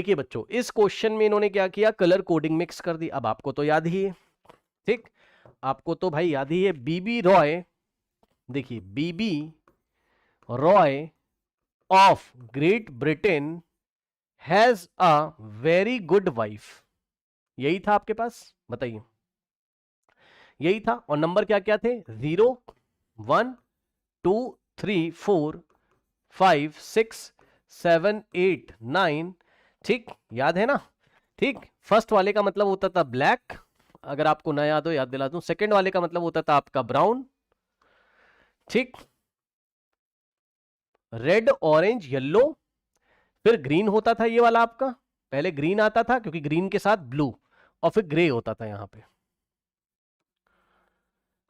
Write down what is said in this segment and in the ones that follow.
देखिए बच्चों, इस क्वेश्चन में इन्होंने क्या किया, कलर कोडिंग मिक्स कर दी। अब आपको तो याद ही है, ठीक, आपको तो भाई याद ही है, बीबी रॉय, देखिए Bibi Roy of great Britain has a very good wife, यही था आपके पास, बताइए, यही था। और नंबर क्या क्या थे, 0 1 2 3 4 5 6 7 8 9, ठीक, याद है ना, ठीक। फर्स्ट वाले का मतलब होता था ब्लैक, अगर आपको ना याद हो याद दिला दूं। सेकंड वाले का मतलब होता था आपका ब्राउन, ठीक, रेड ऑरेंज येलो, फिर ग्रीन होता था ये वाला आपका, पहले ग्रीन आता था क्योंकि ग्रीन के साथ ब्लू, और फिर ग्रे होता था यहां पे।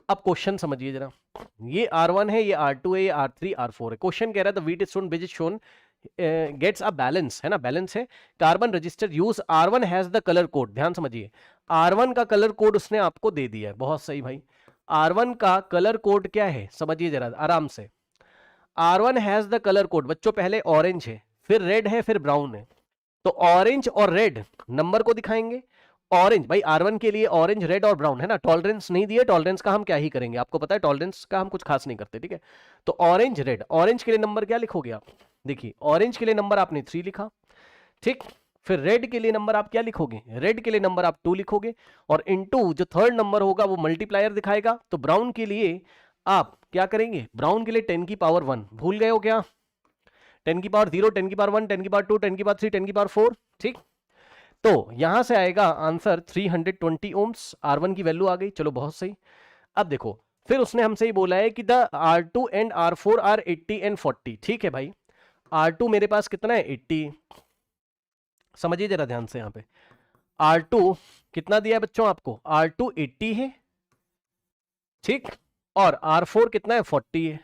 अब क्वेश्चन समझिए जरा, ये R1 है, ये R2 है, ये R3 R4 है। क्वेश्चन कह रहा था Wheatstone bridge is shown gets a balance, है ना, बैलेंस है। Carbon resistor use R1 has the colour code, ध्यान समझिए, R1 का कलर कोड उसने आपको दे दिया है, बहुत सही भाई। R1 का कलर कोड क्या है, समझिए जरा आराम से। R1 has the colour code, बच्चों पहले ऑरेंज है, फिर रेड है, फिर ब्राउन है। तो ऑरेंज और रेड नंबर को दिखाएंगे। ऑरेंज भाई R1 के लिए ऑरेंज रेड और ब्राउन है ना, टॉलरेंस नहीं दिए, टॉलरेंस का हम क्या ही करेंगे, आपको पता है टॉलरेंस का हम कुछ खास नहीं करते, ठीक है। तो ऑरेंज रेड, ऑरेंज के लिए नंबर क्या लिखोगे आप, देखिए ऑरेंज के लिए नंबर आपने 3 लिखा, ठीक। फिर रेड के लिए नंबर आप क्या लिखोगे, रेड के लिए नंबर आप 2 लिखोगे, और इनटू जो थर्ड नंबर होगा वो मल्टीप्लायर दिखाएगा। तो ब्राउन के लिए आप क्या करेंगे, ब्राउन के लिए 10 की पावर 1, भूल गए हो क्या, 10 की पावर 0, 10 की पावर 1, 10 की पावर 2, 10 की पावर 3, 10 की पावर 4, ठीक। तो यहां से आएगा आंसर 320 ओम्स, R1 की वैल्यू आ गई, चलो बहुत सही। अब देखो, फिर उसने हमसे ही बोला है कि the R2 and R4 are 80 and 40, ठीक है भाई। R2 मेरे पास कितना है, 80, समझिए जरा ध्यान से यहां पे, R2 कितना दिया है बच्चों आपको, R2 80 है, ठीक, और R4 कितना है, 40 है।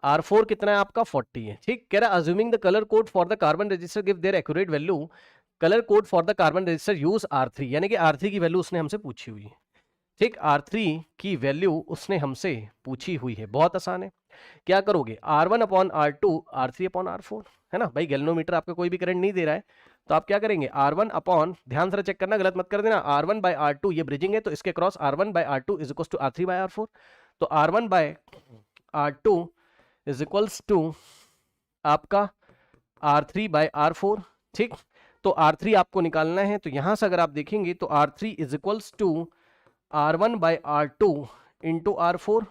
R4 कितना है आपका, 40 है, ठीक। कह रहा assuming the colour code for the carbon register give their accurate value, colour code for the carbon resistor use R3, यानी कि R3 की वैल्यू उसने हमसे पूछी हुई है, ठीक। R3 की वैल्यू उसने हमसे पूछी हुई है, बहुत आसान है। क्या करोगे, R1 upon R2, R3 upon R4, है ना भाई, गैल्वेनोमीटर आपका कोई भी करंट नहीं दे रहा है, तो आप क्या करेंगे, R1 अपॉन, ध्यान से चेक करना, गलत मत कर देना, R1 बाय R2, ये ब्रिजिंग है तो इसके cross R1 by R2 is equal to R3 by R4, तो R1 by R2 is equals to आपका R3 बाय R4, ठीक। तो R3 आपको निकालना है, तो यहां से अगर आप देखेंगे तो R3 is equals to R1 by R2 into R4।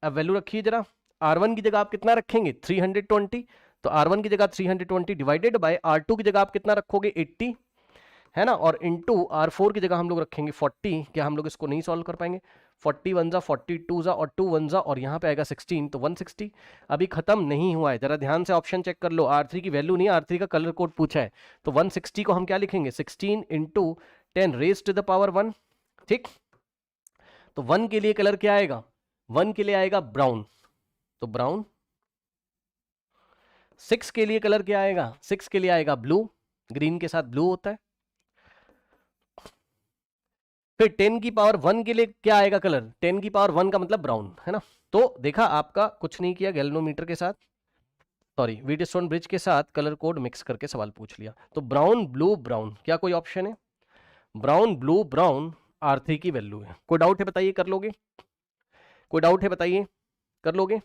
अब वैल्यू रखिए जरा, R1 की जगह आप कितना रखेंगे, 320, तो R1 की जगह 320 डिवाइडेड बाय R2 की जगह आप कितना रखोगे, 80, है ना, और इंटू R4 की जगह हम लोग रखेंगे 40। क्या हम लोग इसको नहीं सॉल्व कर पाएंगे, 40 1 जा 42 जा और 2 1 जा, और यहाँ पे आएगा 16, तो 160। अभी खत्म नहीं हुआ है, जरा ध्यान से ऑप्शन चेक कर लो, R3 की वैल्यू नहीं, R3 का कलर कोड पूछा है, तो 160 को हम क्या लिखेंगे, 16 into 10 raise to the power 1, ठीक। तो 1 के लिए कलर क्या आएगा, 1 के लिए आएगा ब्राउन, तो ब्राउन। 6 के लिए कलर क्या आएगा, 6 के लिए आएगा ब्लू, ग्रीन के साथ ब्लू होता है। फिर 10 की पावर 1 के लिए क्या आएगा कलर, 10 की पावर 1 का मतलब ब्राउन, है ना। तो देखा, आपका कुछ नहीं किया, गैल्वेनोमीटर के साथ, सॉरी व्हीटस्टोन ब्रिज के साथ कलर कोड मिक्स करके सवाल पूछ लिया। तो ब्राउन ब्लू ब्राउन, क्या कोई ऑप्शन है, ब्राउन ब्लू ब्राउन R3 की वैल्यू है। कोई डाउट है बताइए, कर लोगे, कोई डाउट है बताइए, कर लोगे।